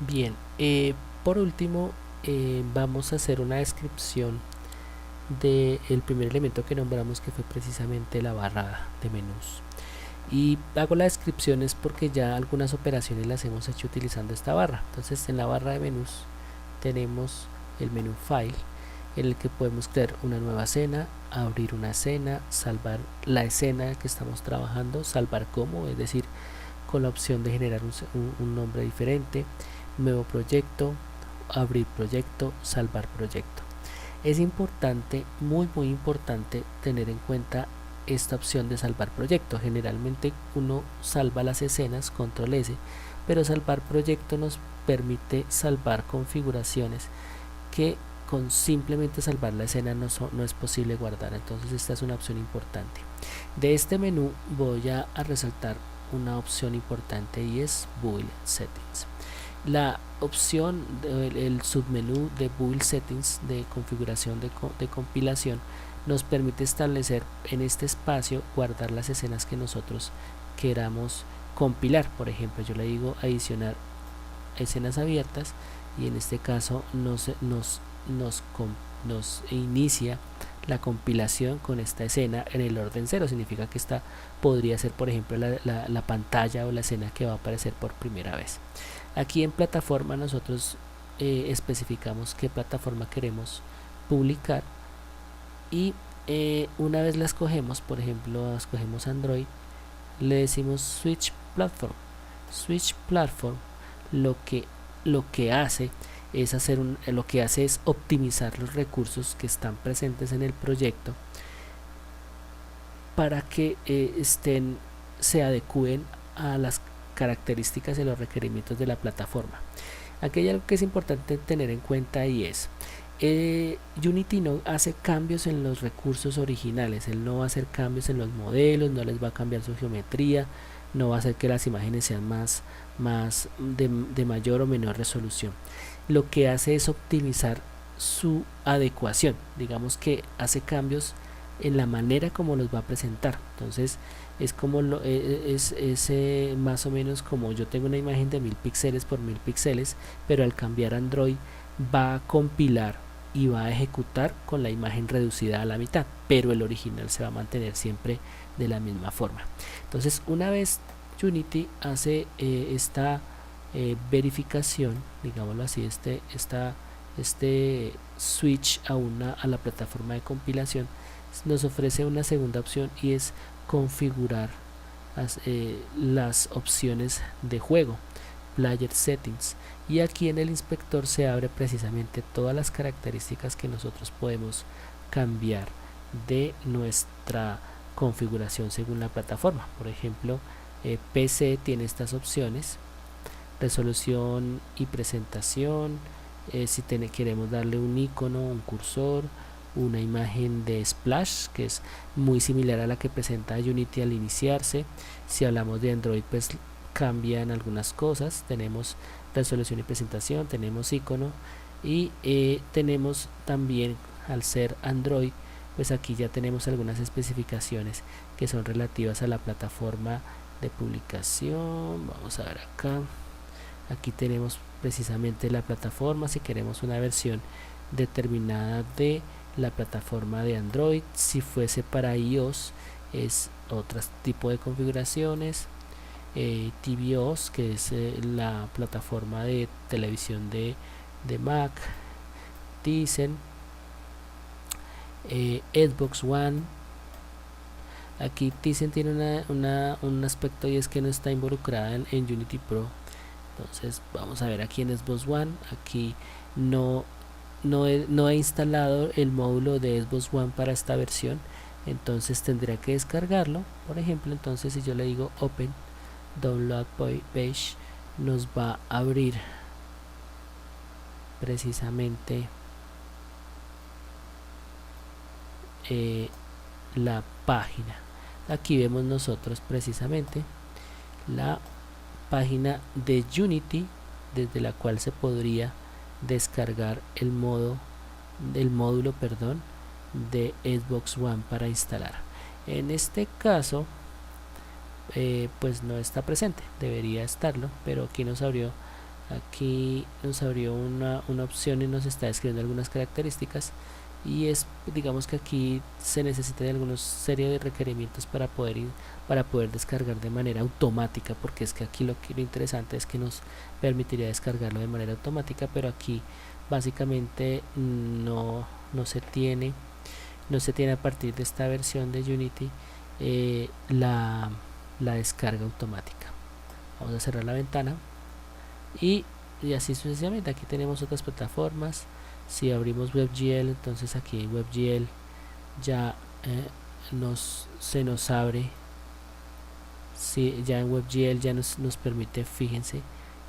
Bien, por último vamos a hacer una descripción del primer elemento que nombramos, que fue precisamente la barra de menús. Y hago la descripción es porque ya algunas operaciones las hemos hecho utilizando esta barra. Entonces en la barra de menús tenemos el menú File, en el que podemos crear una nueva escena, abrir una escena, salvar la escena que estamos trabajando, salvar como, es decir, con la opción de generar un nombre diferente, nuevo proyecto, abrir proyecto, salvar proyecto. Es importante, muy importante, tener en cuenta esta opción de salvar proyecto. Generalmente uno salva las escenas, control S, pero salvar proyecto nos permite salvar configuraciones que con simplemente salvar la escena no es posible guardar. Entonces esta es una opción importante. De este menú voy a resaltar una opción importante, y es Build Settings. La opción, el submenú de Build Settings, de configuración de compilación, nos permite establecer en este espacio, guardar las escenas que nosotros queramos compilar. Por ejemplo, yo le digo adicionar escenas abiertas, y en este caso nos inicia la compilación con esta escena en el orden 0. Significa que esta podría ser, por ejemplo, la pantalla o la escena que va a aparecer por primera vez. Aquí en plataforma nosotros especificamos qué plataforma queremos publicar, y una vez la escogemos, por ejemplo escogemos Android, le decimos Switch Platform. Switch Platform lo que hace es optimizar los recursos que están presentes en el proyecto para que se adecúen a las características y los requerimientos de la plataforma. Aquí hay algo que es importante tener en cuenta, y es Unity no hace cambios en los recursos originales. Él no va a hacer cambios en los modelos, no les va a cambiar su geometría, no va a hacer que las imágenes sean de mayor o menor resolución. Lo que hace es optimizar su adecuación. Digamos que hace cambios en la manera como los va a presentar. Entonces es como más o menos como yo tengo una imagen de 1000 píxeles por 1000 píxeles, pero al cambiar Android va a compilar y va a ejecutar con la imagen reducida a la mitad, pero el original se va a mantener siempre de la misma forma. Entonces, una vez Unity hace esta verificación, digámoslo así, este switch a la plataforma de compilación, nos ofrece una segunda opción, y es configurar las opciones de juego, Player Settings, y aquí en el inspector se abre precisamente todas las características que nosotros podemos cambiar de nuestra configuración según la plataforma. Por ejemplo, PC tiene estas opciones: resolución y presentación, si queremos darle un icono, un cursor, una imagen de splash, que es muy similar a la que presenta Unity al iniciarse. Si hablamos de Android, pues cambian algunas cosas. Tenemos resolución y presentación, tenemos icono, y tenemos también, al ser Android, pues aquí ya tenemos algunas especificaciones que son relativas a la plataforma de publicación. Vamos a ver acá, aquí tenemos precisamente la plataforma, si queremos una versión determinada de la plataforma de Android. Si fuese para iOS es otro tipo de configuraciones. tvOS, que es la plataforma de televisión de Mac. Tizen, Xbox One. Aquí Tizen tiene un aspecto, y es que no está involucrada en Unity Pro. Entonces vamos a ver aquí en Xbox One. Aquí no he instalado el módulo de Xbox One para esta versión, entonces tendría que descargarlo. Por ejemplo, entonces si yo le digo Open Download Page, nos va a abrir precisamente la página. Aquí vemos nosotros precisamente la página de Unity, desde la cual se podría descargar el módulo de Xbox One para instalar. En este caso pues no está presente, debería estarlo, pero aquí nos abrió Aquí nos abrió una opción y nos está describiendo algunas características, y es, digamos que aquí se necesitan algunos serie de requerimientos para poder descargar de manera automática, porque es que aquí lo interesante es que nos permitiría descargarlo de manera automática, pero aquí básicamente no se tiene a partir de esta versión de Unity la descarga automática. Vamos a cerrar la ventana y así sucesivamente. Aquí tenemos otras plataformas. Si abrimos WebGL, entonces aquí en WebGL ya se nos abre. Si ya en WebGL ya nos permite, fíjense,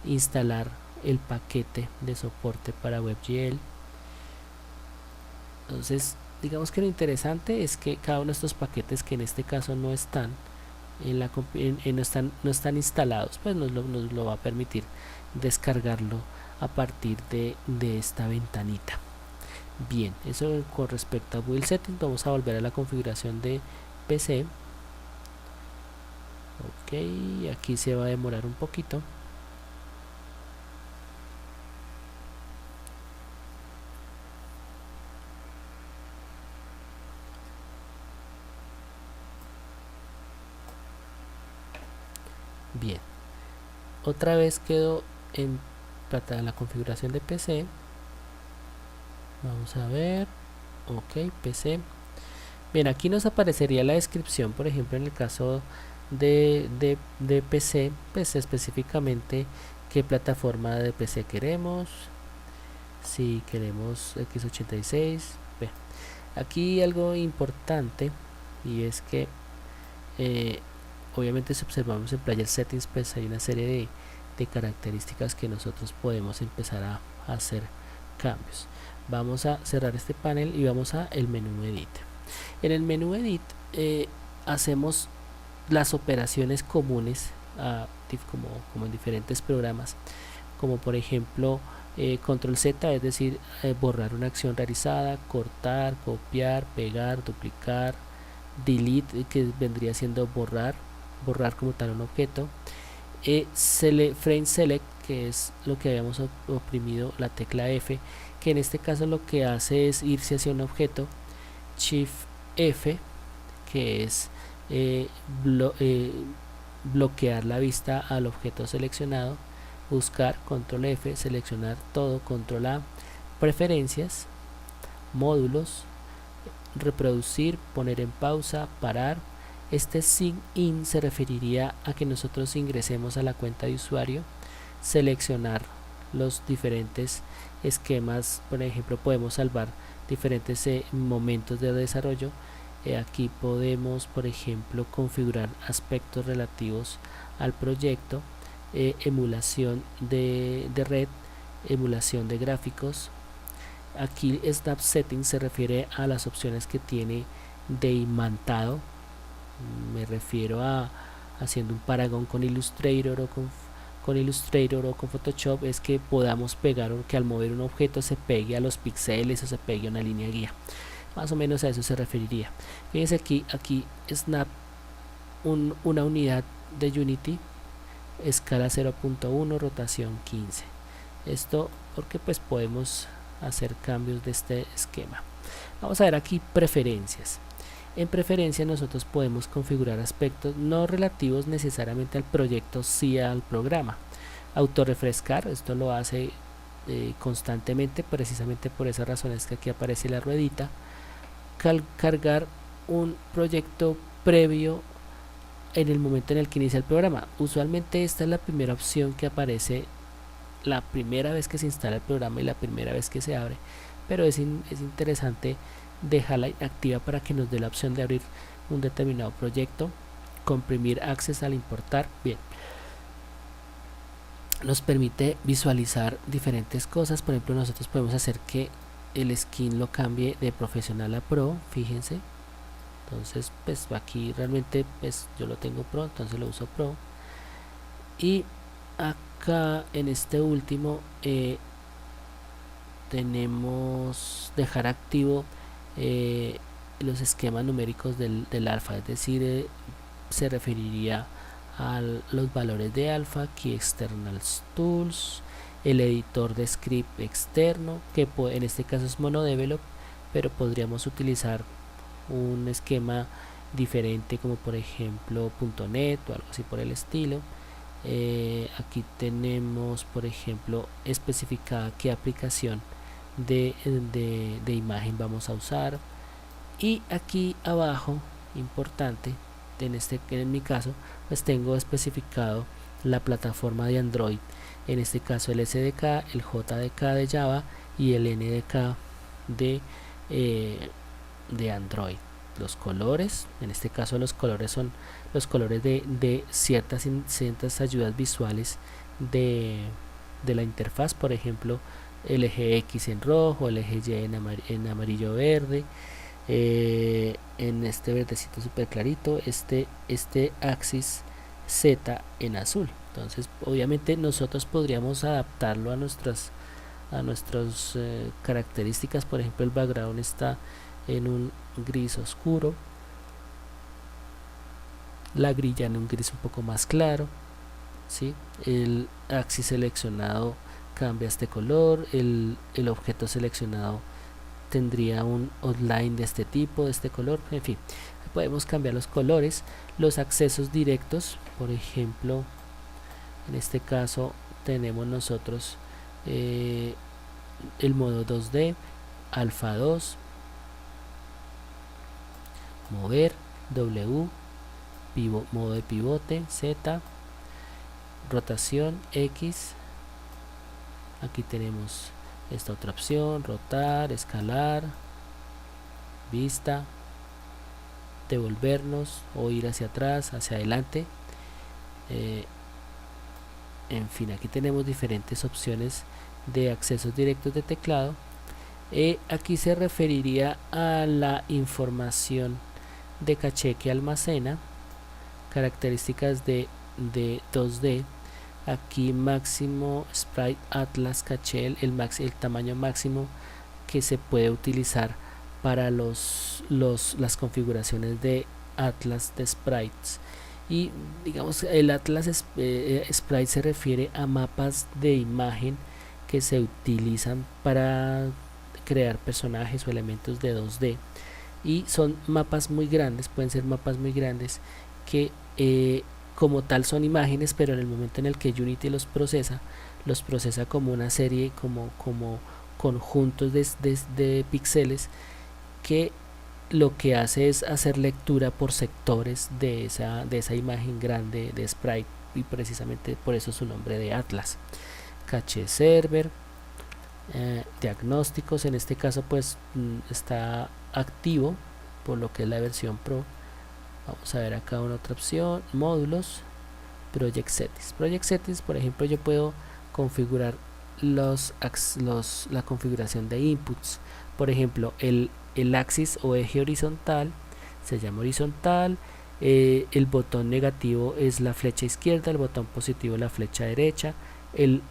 instalar el paquete de soporte para WebGL. Entonces, digamos que lo interesante es que cada uno de estos paquetes, que en este caso no están no están instalados, pues nos lo va a permitir descargarlo a partir de esta ventanita. Bien, eso con respecto a Build Settings. Vamos a volver a la configuración de PC. Ok, aquí se va a demorar un poquito. Bien, otra vez quedo en la configuración de PC. Vamos a ver. Ok, PC. Bien, aquí nos aparecería la descripción, por ejemplo, en el caso de PC, pues específicamente qué plataforma de PC queremos, si queremos x86. Bien, aquí algo importante, y es que obviamente si observamos en Player Settings, pues hay una serie de características que nosotros podemos empezar a hacer cambios. Vamos a cerrar este panel y vamos a el menú Edit. En el menú Edit hacemos las operaciones comunes como en diferentes programas, como por ejemplo control Z, es decir, borrar una acción realizada, cortar, copiar, pegar, duplicar, delete, que vendría siendo borrar como tal un objeto, frame select, que es lo que habíamos oprimido, la tecla F, que en este caso lo que hace es irse hacia un objeto, Shift F, que es bloquear la vista al objeto seleccionado, buscar, control F, seleccionar todo, control A, preferencias, módulos, reproducir, poner en pausa, parar. Este sign in se referiría a que nosotros ingresemos a la cuenta de usuario, seleccionar los diferentes esquemas. Por ejemplo, podemos salvar diferentes momentos de desarrollo. Aquí podemos, por ejemplo, configurar aspectos relativos al proyecto, emulación de red, emulación de gráficos. Aquí Snap Settings se refiere a las opciones que tiene de imantado. Me refiero a haciendo un paragón con Illustrator o con Photoshop, es que podamos pegar, o que al mover un objeto se pegue a los píxeles o se pegue a una línea guía. Más o menos a eso se referiría. Fíjense aquí Snap, una unidad de Unity, escala 0.1, rotación 15. Esto porque pues podemos hacer cambios de este esquema. Vamos a ver aquí preferencias. En preferencias nosotros podemos configurar aspectos no relativos necesariamente al proyecto, sí al programa. Autorrefrescar, esto lo hace constantemente, precisamente por esas razones que aquí aparece la ruedita. Cargar un proyecto previo en el momento en el que inicia el programa. Usualmente esta es la primera opción que aparece la primera vez que se instala el programa y la primera vez que se abre, pero es interesante dejarla activa para que nos dé la opción de abrir un determinado proyecto. Comprimir access al importar. Bien, nos permite visualizar diferentes cosas. Por ejemplo, nosotros podemos hacer que el skin lo cambie de profesional a pro, fíjense. Entonces pues aquí realmente pues yo lo tengo pro, entonces lo uso pro. Y acá en este último tenemos dejar activo los esquemas numéricos del alfa, es decir, se referiría a los valores de alfa, key external tools, el editor de script externo, que en este caso es monodevelop, pero podríamos utilizar un esquema diferente como por ejemplo .NET o algo así por el estilo. Aquí tenemos por ejemplo especificada qué aplicación de imagen vamos a usar, y aquí abajo, importante, en mi caso pues tengo especificado la plataforma de Android, en este caso el SDK, el JDK de Java y el NDK de Android. Los colores, en este caso los colores son los colores de ciertas ayudas visuales de la interfaz, por ejemplo el eje X en rojo, el eje Y en amarillo verde, en este verdecito súper clarito, este axis Z en azul. Entonces obviamente nosotros podríamos adaptarlo a nuestras características. Por ejemplo, el background está en un gris oscuro, la grilla en un gris un poco más claro, ¿sí? El axis seleccionado cambia este color, el objeto seleccionado tendría un outline de este tipo, de este color, en fin, podemos cambiar los colores. Los accesos directos, por ejemplo, en este caso tenemos nosotros el modo 2D, alfa 2, mover, W, modo de pivote, Z, rotación, X. Aquí tenemos esta otra opción, rotar, escalar, vista, devolvernos o ir hacia atrás, hacia adelante. En fin, aquí tenemos diferentes opciones de accesos directos de teclado. Aquí se referiría a la información de caché que almacena, características de 2D. Aquí máximo sprite atlas caché, el tamaño máximo que se puede utilizar para las configuraciones de atlas de sprites. Y digamos el atlas sprite se refiere a mapas de imagen que se utilizan para crear personajes o elementos de 2D, y son mapas muy grandes, pueden ser mapas muy grandes que como tal son imágenes, pero en el momento en el que Unity los procesa como una serie, como conjuntos de píxeles, que lo que hace es hacer lectura por sectores de esa imagen grande de sprite, y precisamente por eso su nombre de Atlas. Caché server, diagnósticos, en este caso pues está activo por lo que es la versión Pro. Vamos a ver acá una otra opción, módulos, Project Settings. Por ejemplo, yo puedo configurar la configuración de inputs. Por ejemplo, el axis o eje horizontal se llama horizontal, el botón negativo es la flecha izquierda, el botón positivo la flecha derecha, el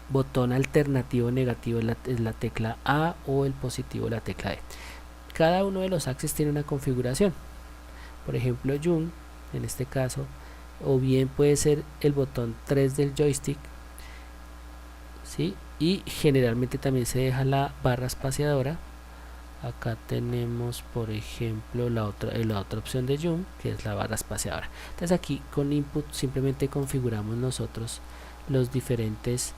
botón alternativo negativo es la tecla A, o el positivo la tecla D. Cada uno de los axis tiene una configuración. Por ejemplo, Jun, en este caso, o bien puede ser el botón 3 del joystick, ¿sí? Y generalmente también se deja la barra espaciadora. Acá tenemos por ejemplo la otra opción de Jun, que es la barra espaciadora. Entonces aquí con input simplemente configuramos nosotros los diferentes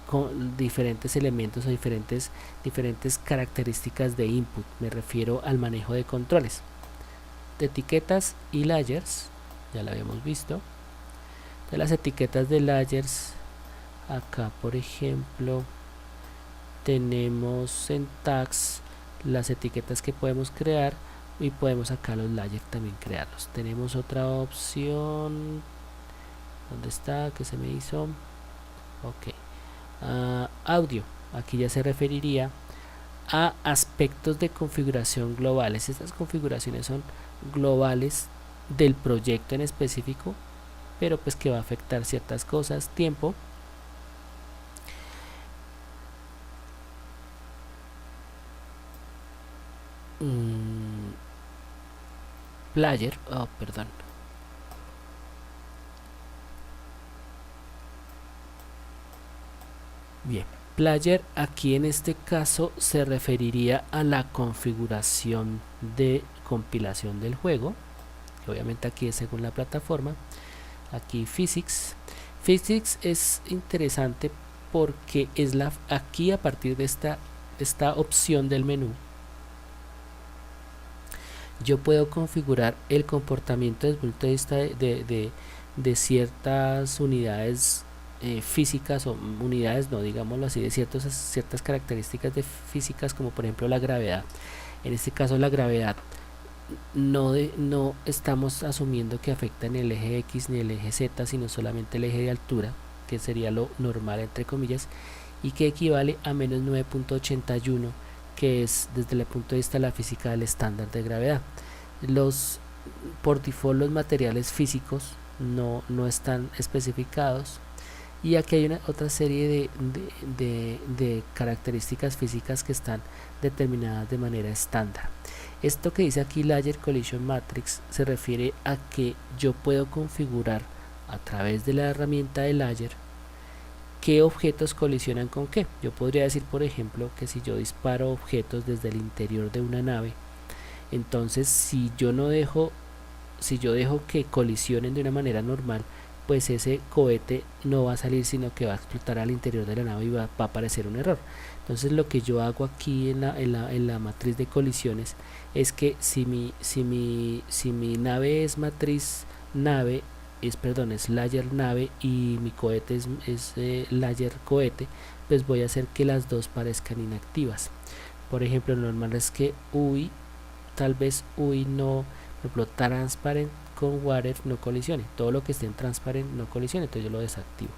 con diferentes elementos o diferentes características de input. Me refiero al manejo de controles, de etiquetas y layers, ya lo habíamos visto. De las etiquetas de layers, acá por ejemplo tenemos en tags las etiquetas que podemos crear, y podemos acá los layers también crearlos. Tenemos otra opción, ¿dónde está? Que se me hizo, ok, audio. Aquí ya se referiría a aspectos de configuración globales. Estas configuraciones son globales del proyecto en específico, pero pues que va a afectar ciertas cosas. Tiempo, player, perdón, Bien, player aquí en este caso se referiría a la configuración de compilación del juego, que obviamente aquí es según la plataforma. Aquí Physics. Physics es interesante porque es aquí a partir de esta opción del menú yo puedo configurar el comportamiento desde el punto de vista de ciertas unidades físicas, o unidades no, digámoslo así, de ciertas características de físicas, como por ejemplo la gravedad. En este caso la gravedad no estamos asumiendo que afecta en el eje X ni el eje Z, sino solamente el eje de altura, que sería lo normal entre comillas, y que equivale a menos 9.81, que es desde el punto de vista de la física del estándar de gravedad. Por default los materiales físicos no están especificados, y aquí hay otra serie de características físicas que están determinadas de manera estándar. Esto que dice aquí Layer Collision Matrix se refiere a que yo puedo configurar a través de la herramienta de Layer qué objetos colisionan con qué. Yo podría decir, por ejemplo, que si yo disparo objetos desde el interior de una nave, entonces si yo dejo que colisionen de una manera normal, pues ese cohete no va a salir, sino que va a explotar al interior de la nave y va a aparecer un error. Entonces lo que yo hago aquí en la matriz de colisiones es que si mi nave es matriz nave, es layer nave, y mi cohete es layer cohete, pues voy a hacer que las dos parezcan inactivas. Por ejemplo, lo normal es que UI, tal vez UI no, por ejemplo, transparent con water no colisione, todo lo que esté en transparent no colisione, entonces yo lo desactivo.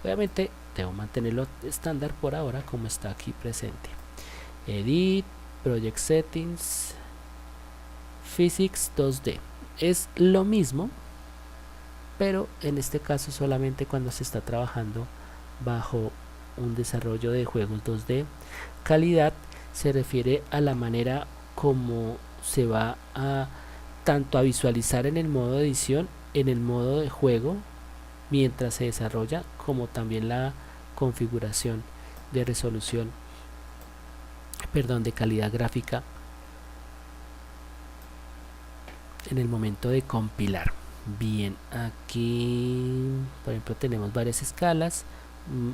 Obviamente debo mantenerlo estándar por ahora como está aquí presente. Edit, Project Settings, Physics 2D, es lo mismo, pero en este caso solamente cuando se está trabajando bajo un desarrollo de juegos 2D. Calidad se refiere a la manera como se va tanto a visualizar en el modo de edición, en el modo de juego mientras se desarrolla, como también la configuración de resolución, de calidad gráfica en el momento de compilar. Bien, aquí por ejemplo tenemos varias escalas: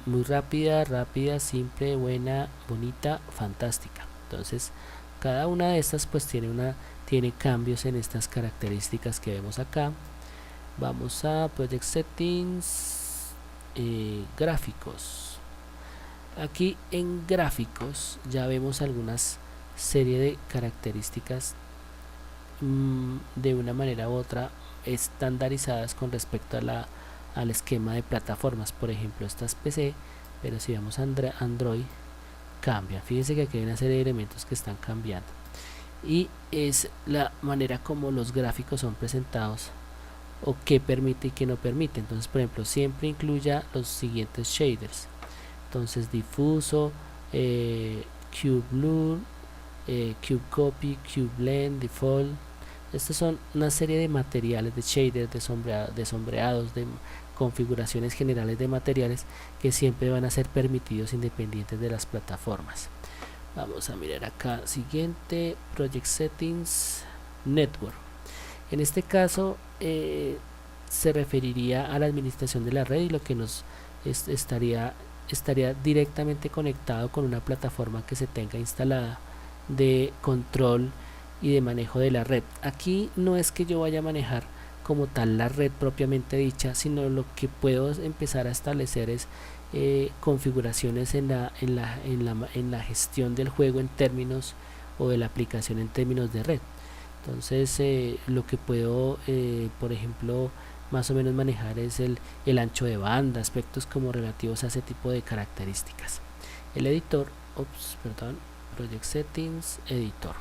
muy rápida, simple, buena, bonita, fantástica. Entonces cada una de estas pues tiene cambios en estas características que vemos acá. Vamos a Project Settings, gráficos. Aquí en gráficos ya vemos algunas serie de características de una manera u otra estandarizadas con respecto al esquema de plataformas. Por ejemplo, esta es PC, pero si vamos a Android, cambia. Fíjense que aquí hay una serie de elementos que están cambiando, y es la manera como los gráficos son presentados, o qué permite y qué no permite. Entonces, por ejemplo, siempre incluya los siguientes shaders. Entonces, difuso, cube blur, cube copy, cube blend, default. Estos son una serie de materiales, de shaders, de sombreados, de configuraciones generales de materiales que siempre van a ser permitidos independientes de las plataformas. Vamos a mirar acá, siguiente, Project Settings, Network. En este caso se referiría a la administración de la red, y lo que nos estaría directamente conectado con una plataforma que se tenga instalada de control y de manejo de la red. Aquí no es que yo vaya a manejar como tal la red propiamente dicha, sino lo que puedo empezar a establecer es configuraciones en la gestión del juego en términos, o de la aplicación en términos de red. Entonces lo que puedo por ejemplo más o menos manejar es el ancho de banda, aspectos como relativos a ese tipo de características. El editor, Project Settings, editor.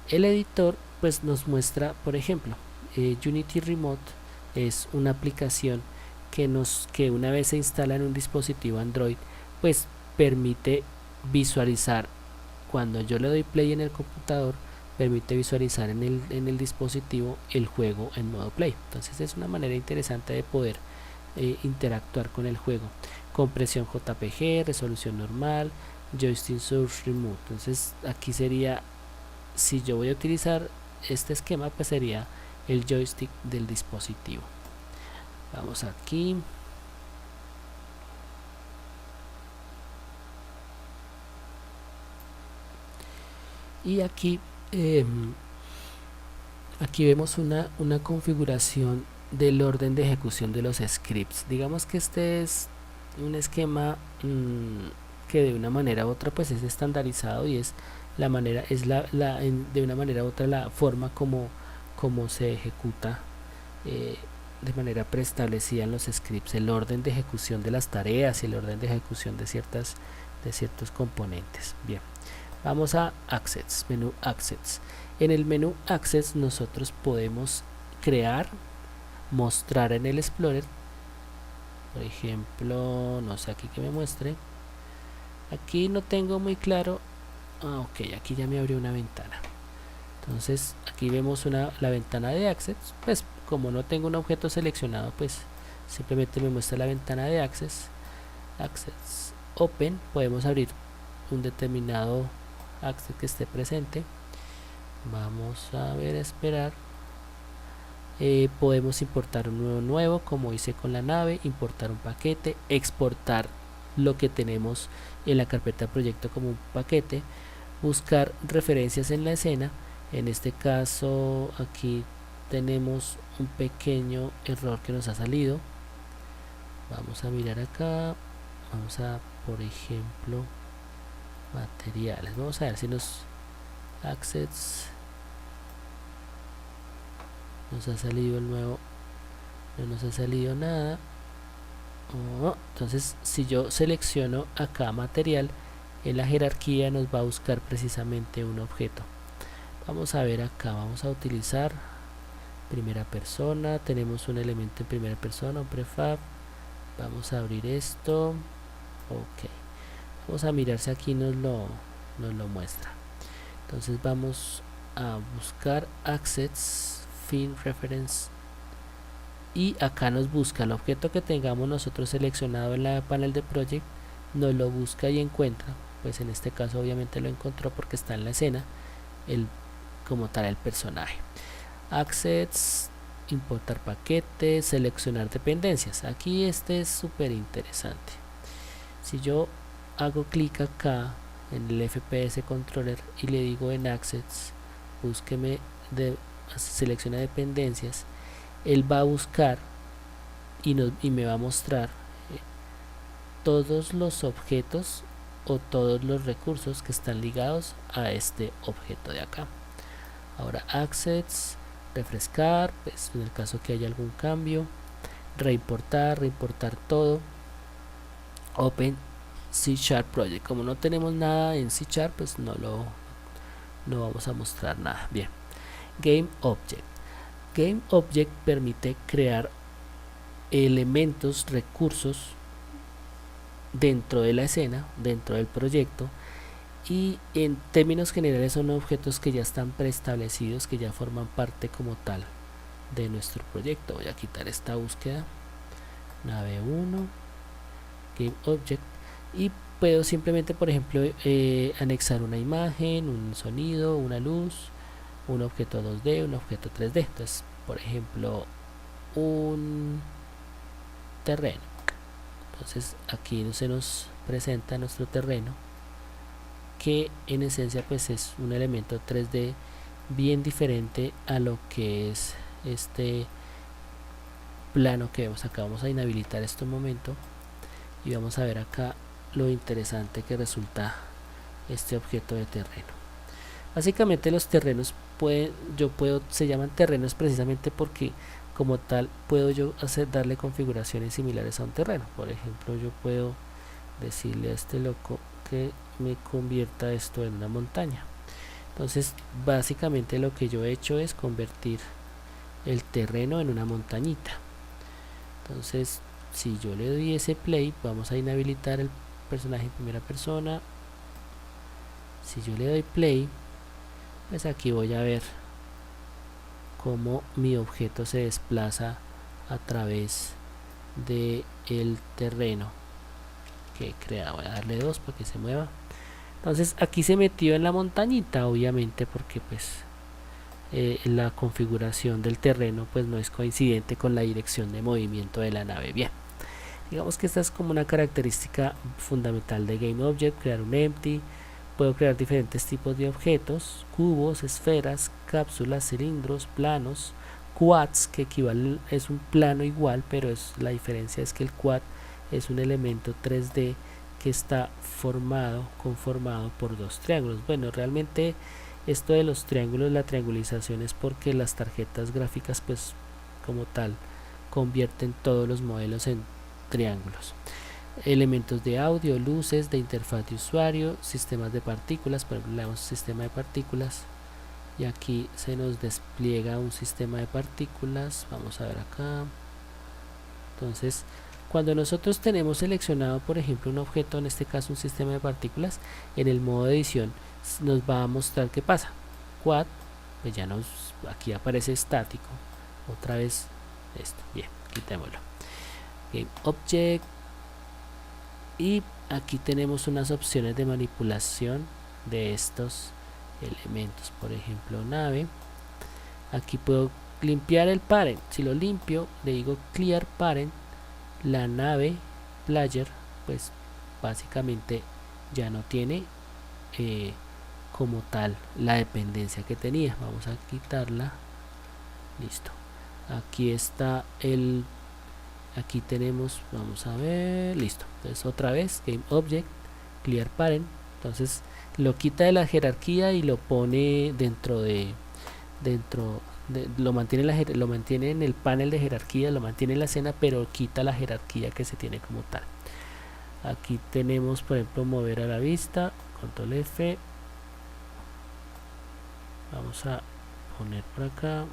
El editor pues nos muestra, por ejemplo, Unity Remote es una aplicación que una vez se instala en un dispositivo Android, pues permite visualizar, cuando yo le doy play en el computador, permite visualizar en el dispositivo el juego en modo play. Entonces es una manera interesante de poder interactuar con el juego. compresión JPG, resolución normal, joystick source remote. Entonces aquí sería, si yo voy a utilizar este esquema, pues sería el joystick del dispositivo. Vamos aquí, y aquí aquí vemos una configuración del orden de ejecución de los scripts. Digamos que este es un esquema que de una manera u otra pues es estandarizado, y es la manera, es de una manera u otra la forma como se ejecuta de manera preestablecida en los scripts, el orden de ejecución de las tareas y el orden de ejecución de ciertos componentes. Bien, vamos a Access, menú Access. En el menú Access nosotros podemos crear, mostrar en el Explorer, por ejemplo, no sé aquí que me muestre. Aquí no tengo muy claro. Ok, aquí ya me abrió una ventana. Entonces aquí vemos la ventana de Access. Pues como no tengo un objeto seleccionado, pues simplemente me muestra la ventana de Access. Access Open, podemos abrir un determinado Access que esté presente. Vamos a ver, a esperar. Podemos importar un nuevo, como hice con la nave, importar un paquete, exportar lo que tenemos en la carpeta proyecto como un paquete, buscar referencias en la escena. En este caso aquí tenemos un pequeño error que nos ha salido. Vamos a mirar acá, vamos a, por ejemplo, materiales, vamos a ver si nos Access nos ha salido el nuevo, no nos ha salido nada. Entonces si yo selecciono acá material, en la jerarquía nos va a buscar precisamente un objeto. Vamos a ver acá, vamos a utilizar primera persona, tenemos un elemento en primera persona, un prefab. Vamos a abrir esto. Ok, vamos a mirar si aquí nos lo muestra. Entonces vamos a buscar Access Field Reference, y acá nos busca el objeto que tengamos nosotros seleccionado en la panel de project, nos lo busca y encuentra. Pues en este caso obviamente lo encontró porque está en la escena como tal el personaje. Access, importar paquetes, seleccionar dependencias. Aquí este es súper interesante. Si yo hago clic acá en el FPS controller y le digo en Access, búsqueme selecciona dependencias, él va a buscar y me va a mostrar todos los objetos o todos los recursos que están ligados a este objeto de acá. Ahora Access, refrescar, pues en el caso que haya algún cambio, reimportar todo. Open C# Project. Como no tenemos nada en C#, pues no vamos a mostrar nada. Bien, Game Object. Game Object permite crear elementos, recursos dentro de la escena, dentro del proyecto, y en términos generales son objetos que ya están preestablecidos, que ya forman parte como tal de nuestro proyecto. Voy a quitar esta búsqueda, nave 1, Game Object, y puedo simplemente, por ejemplo, anexar una imagen, un sonido, una luz, un objeto 2D, un objeto 3D. Entonces, por ejemplo, un terreno. Entonces aquí se nos presenta nuestro terreno, que en esencia pues es un elemento 3D bien diferente a lo que es este plano que vemos acá. Vamos a inhabilitar esto un momento y vamos a ver acá lo interesante que resulta este objeto de terreno. Básicamente los terrenos se llaman terrenos precisamente porque como tal puedo yo darle configuraciones similares a un terreno. Por ejemplo, yo puedo decirle a este loco que me convierta esto en una montaña. Entonces básicamente lo que yo he hecho es convertir el terreno en una montañita. Entonces si yo le doy ese play, vamos a inhabilitar el personaje en primera persona. Si yo le doy play, pues aquí voy a ver cómo mi objeto se desplaza a través de el terreno. que crea. Voy a darle 2 para que se mueva. Entonces aquí se metió en la montañita, obviamente, porque pues la configuración del terreno pues no es coincidente con la dirección de movimiento de la nave. Bien, digamos que esta es como una característica fundamental de GameObject, crear un empty. Puedo crear diferentes tipos de objetos, cubos, esferas, cápsulas, cilindros, planos, quads, que equivale, es un plano igual, pero la diferencia es que el quad es un elemento 3D que está conformado por dos triángulos. Bueno, realmente esto de los triángulos, la triangulización es porque las tarjetas gráficas pues como tal convierten todos los modelos en triángulos. Elementos de audio, luces, de interfaz de usuario, sistemas de partículas. Por ejemplo, le damos sistema de partículas y aquí se nos despliega un sistema de partículas. Vamos a ver acá. Entonces, cuando nosotros tenemos seleccionado, por ejemplo, un objeto, en este caso un sistema de partículas, en el modo de edición nos va a mostrar qué pasa. Quad, pues ya aquí aparece estático. Otra vez esto. Bien, quitémoslo. GameObject. Y aquí tenemos unas opciones de manipulación de estos elementos. Por ejemplo, nave. Aquí puedo limpiar el parent. Si lo limpio, le digo clear parent. La nave player pues básicamente ya no tiene como tal la dependencia que tenía. Vamos a quitarla. Listo. Aquí está aquí tenemos, vamos a ver, listo. Entonces otra vez GameObject, clear parent. Entonces lo quita de la jerarquía y lo pone lo mantiene en el panel de jerarquía, lo mantiene en la escena, pero quita la jerarquía que se tiene como tal. Aquí tenemos, por ejemplo, mover a la vista, control F. Vamos a poner por acá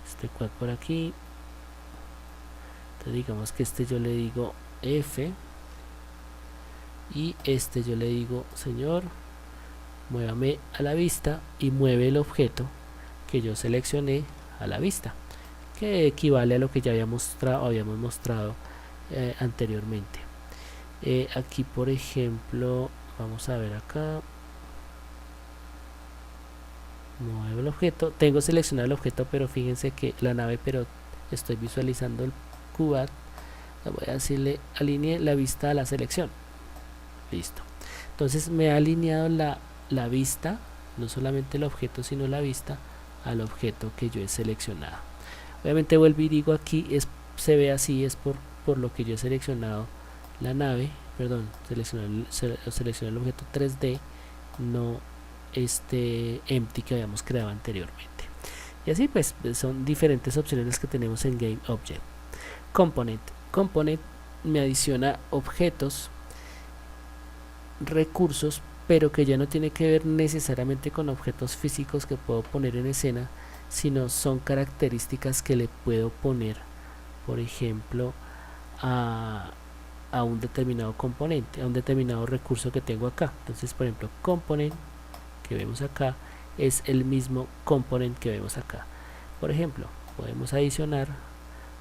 este quad por aquí. Entonces digamos que este yo le digo F y este yo le digo señor, muévame a la vista y mueve el objeto que yo seleccioné a la vista, que equivale a lo que ya habíamos mostrado anteriormente. Aquí por ejemplo vamos a ver acá, muevo el objeto, tengo seleccionado el objeto, pero fíjense que la nave, pero estoy visualizando el quad. Voy a decirle alinee la vista a la selección. Listo. Entonces me ha alineado la vista, no solamente el objeto sino la vista al objeto que yo he seleccionado. Obviamente vuelvo y digo aquí se ve así, es por lo que yo he seleccionado la nave, perdón, seleccioné el objeto 3D, no este empty que habíamos creado anteriormente. Y así pues son diferentes opciones las que tenemos en GameObject. Component me adiciona objetos, recursos, pero que ya no tiene que ver necesariamente con objetos físicos que puedo poner en escena, sino son características que le puedo poner, por ejemplo, a un determinado componente, a un determinado recurso que tengo acá. Entonces, por ejemplo, component que vemos acá es el mismo component que vemos acá. Por ejemplo, podemos adicionar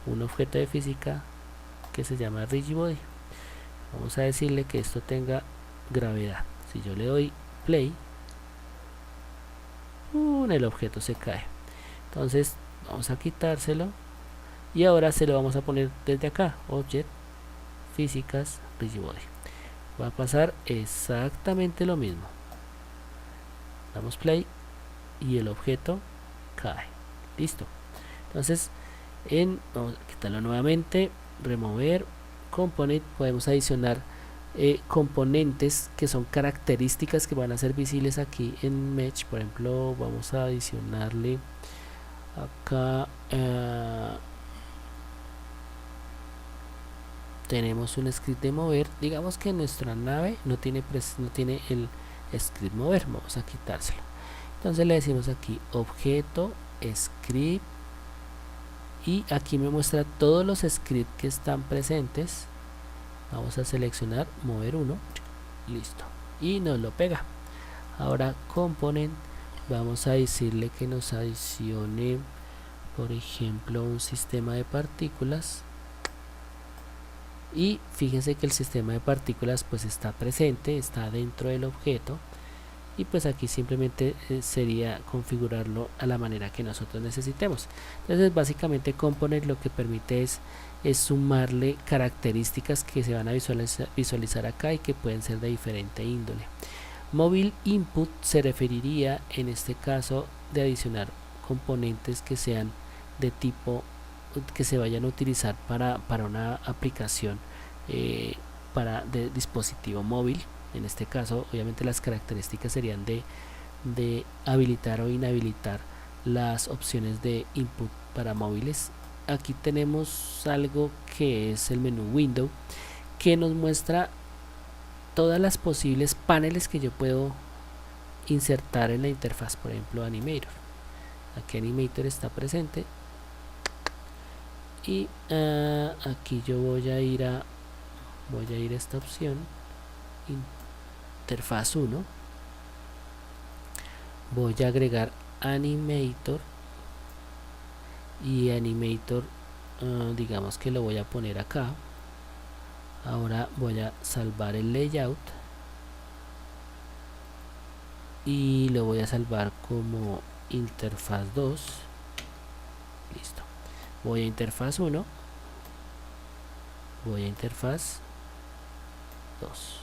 un objeto de física que se llama rigidbody. Vamos a decirle que esto tenga gravedad. Si yo le doy play, el objeto se cae. Entonces vamos a quitárselo y ahora se lo vamos a poner desde acá, object, físicas, rigidbody. Va a pasar exactamente lo mismo. Damos play y el objeto cae. Listo. Entonces vamos a quitarlo nuevamente, remover component. Podemos adicionar componentes que son características que van a ser visibles aquí en Mesh. Por ejemplo, vamos a adicionarle acá tenemos un script de mover. Digamos que nuestra nave no tiene el script mover, vamos a quitárselo. Entonces le decimos aquí objeto script y aquí me muestra todos los scripts que están presentes. Vamos a seleccionar mover uno, listo, y nos lo pega. Ahora component, vamos a decirle que nos adicione, por ejemplo, un sistema de partículas y fíjense que el sistema de partículas pues está presente, está dentro del objeto, y pues aquí simplemente sería configurarlo a la manera que nosotros necesitemos. Entonces básicamente Component lo que permite es sumarle características que se van a visualizar acá y que pueden ser de diferente índole. Móvil Input se referiría en este caso de adicionar componentes que sean de tipo que se vayan a utilizar para una aplicación de dispositivo móvil. En este caso obviamente las características serían de habilitar o inhabilitar las opciones de input para móviles. Aquí tenemos algo que es el menú Window, que nos muestra todas las posibles paneles que yo puedo insertar en la interfaz. Por ejemplo, Animator. Aquí Animator está presente, y aquí yo voy a ir a esta opción interfaz 1, voy a agregar Animator, y Animator digamos que lo voy a poner acá. Ahora voy a salvar el layout y lo voy a salvar como interfaz 2. Listo. Voy a interfaz 1, voy a interfaz 2.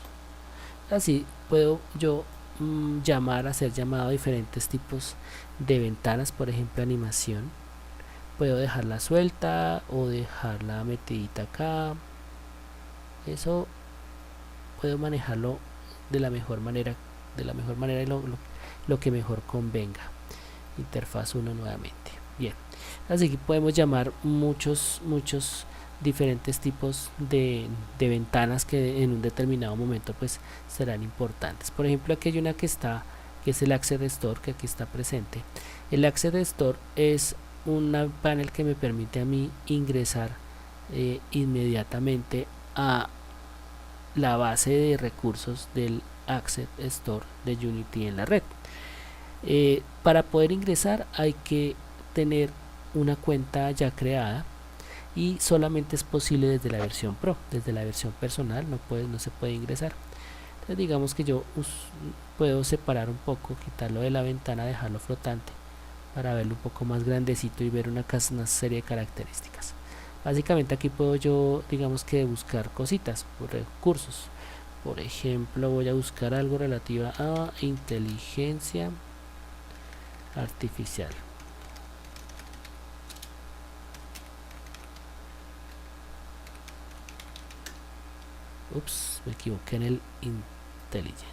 Así puedo yo hacer llamado a diferentes tipos de ventanas. Por ejemplo, animación, puedo dejarla suelta o dejarla metidita acá. Eso puedo manejarlo de la mejor manera y lo que mejor convenga. Interfaz 1 nuevamente. Bien, así que podemos llamar muchos diferentes tipos de ventanas que en un determinado momento pues serán importantes. Por ejemplo, aquí hay una que es el Access Store, que aquí está presente. El Access Store es una panel que me permite a mí ingresar inmediatamente a la base de recursos del Access Store de Unity en la red. Para poder ingresar hay que tener una cuenta ya creada, y solamente es posible desde la versión Pro. Desde la versión personal no se puede ingresar. Entonces digamos que yo puedo separar un poco, quitarlo de la ventana, dejarlo flotante para verlo un poco más grandecito y ver una serie de características. Básicamente aquí puedo yo, digamos que buscar cositas por recursos. Por ejemplo, voy a buscar algo relativo a inteligencia artificial. Ups, me equivoqué en el intelligence.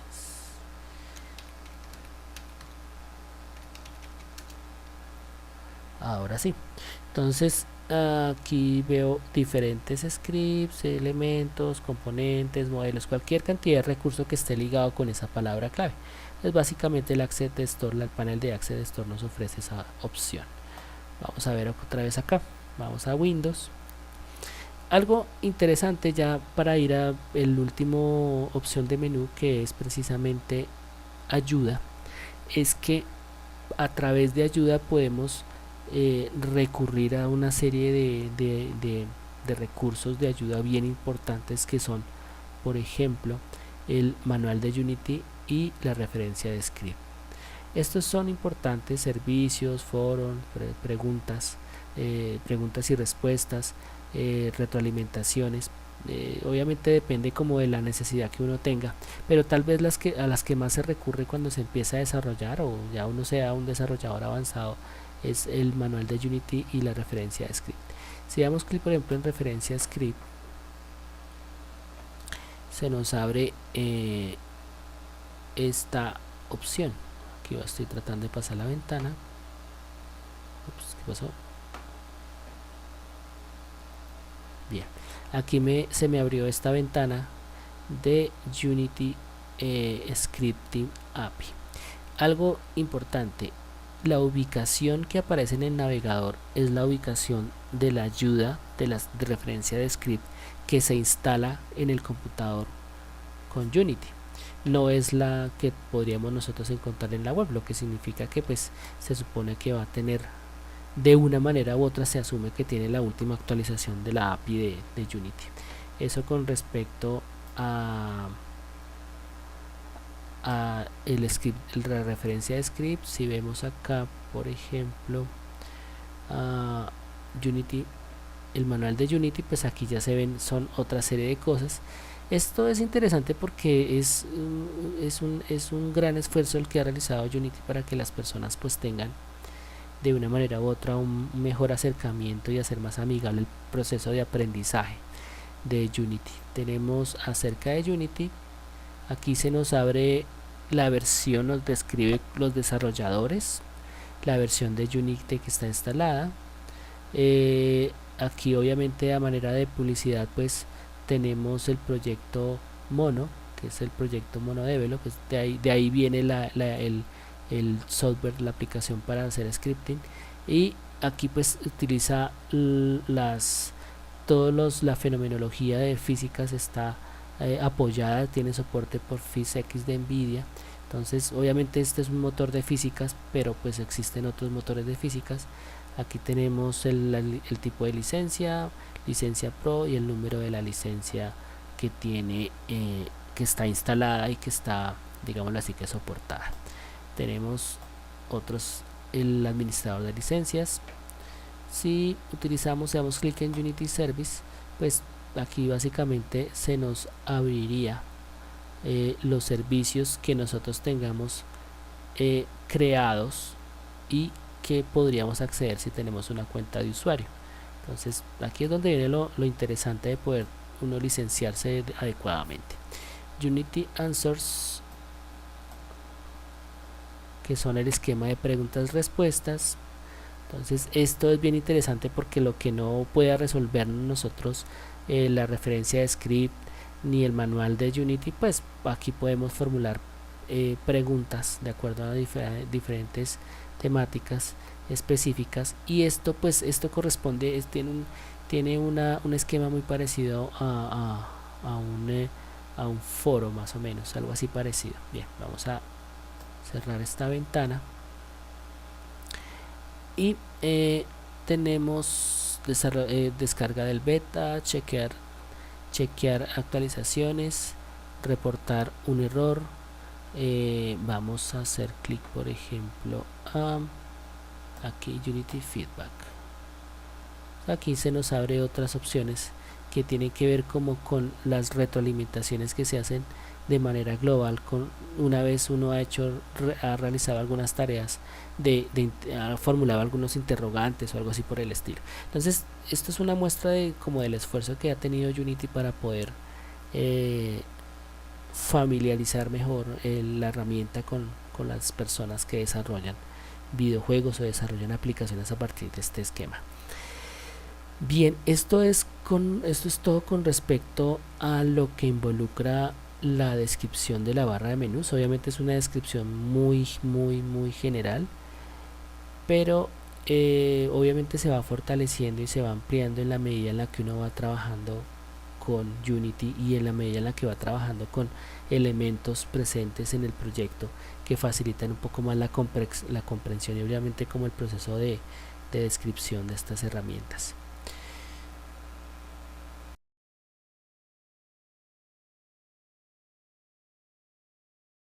Ahora sí. Entonces aquí veo diferentes scripts, elementos, componentes, modelos, cualquier cantidad de recurso que esté ligado con esa palabra clave. Es básicamente el Access Store, el panel de Access Store nos ofrece esa opción. Vamos a ver otra vez acá. Vamos a Windows. Algo interesante ya para ir a el último opción de menú, que es precisamente ayuda, es que a través de ayuda podemos recurrir a una serie de recursos de ayuda bien importantes, que son, por ejemplo, el manual de Unity y la referencia de script. Estos son importantes: servicios, foros, preguntas y respuestas, retroalimentaciones. Obviamente depende como de la necesidad que uno tenga, pero tal vez a las que más se recurre cuando se empieza a desarrollar, o ya uno sea un desarrollador avanzado, es el manual de Unity y la referencia de script. Si damos clic por ejemplo en referencia de script, se nos abre esta opción. Aquí estoy tratando de pasar la ventana. Ups, ¿qué pasó? Bien, aquí se me abrió esta ventana de Unity Scripting API. Algo importante: la ubicación que aparece en el navegador es la ubicación de la ayuda de referencia de script que se instala en el computador con Unity. No es la que podríamos nosotros encontrar en la web, lo que significa que pues se supone que va a tener, de una manera u otra se asume que tiene la última actualización de la API de Unity. Eso con respecto a el script, la referencia de script. Si vemos acá, por ejemplo, Unity, el manual de Unity, pues aquí ya se ven, son otra serie de cosas. Esto es interesante porque es un gran esfuerzo el que ha realizado Unity para que las personas pues tengan de una manera u otra un mejor acercamiento y hacer más amigable el proceso de aprendizaje de Unity. Tenemos acerca de Unity, aquí se nos abre la versión, nos describe los desarrolladores, la versión de Unity que está instalada. Aquí obviamente a manera de publicidad pues tenemos el proyecto Mono, que es el proyecto MonoDevelop, pues de ahí viene el software, la aplicación para hacer scripting, y aquí pues utiliza la fenomenología de físicas está apoyada, tiene soporte por PhysX de Nvidia. Entonces obviamente este es un motor de físicas, pero pues existen otros motores de físicas. Aquí tenemos el tipo de licencia Pro, y el número de la licencia que tiene, que está instalada y que está, digámoslo así, que soportada. Tenemos el administrador de licencias. Si utilizamos, damos clic en Unity Service, pues aquí básicamente se nos abriría los servicios que nosotros tengamos creados y que podríamos acceder si tenemos una cuenta de usuario. Entonces aquí es donde viene lo interesante de poder uno licenciarse adecuadamente. Unity Answers, que son el esquema de preguntas-respuestas. Entonces esto es bien interesante porque lo que no pueda resolver nosotros la referencia de script ni el manual de Unity, pues aquí podemos formular preguntas de acuerdo a diferentes temáticas específicas, y esto pues corresponde, tiene un esquema muy parecido a un foro, más o menos, algo así parecido. Bien, vamos a cerrar esta ventana y tenemos descarga del beta, chequear actualizaciones, reportar un error. Vamos a hacer clic, por ejemplo, aquí Unity Feedback. Aquí se nos abre otras opciones que tienen que ver como con las retroalimentaciones que se hacen de manera global una vez uno ha realizado algunas tareas, ha formulado algunos interrogantes o algo así por el estilo. Entonces esto es una muestra como del esfuerzo que ha tenido Unity para poder familiarizar mejor la herramienta con las personas que desarrollan videojuegos o desarrollan aplicaciones a partir de este esquema. Bien, esto es todo con respecto a lo que involucra la descripción de la barra de menús. Obviamente es una descripción muy general, pero obviamente se va fortaleciendo y se va ampliando en la medida en la que uno va trabajando con Unity y en la medida en la que va trabajando con elementos presentes en el proyecto que facilitan un poco más la comprensión y obviamente como el proceso de descripción de estas herramientas.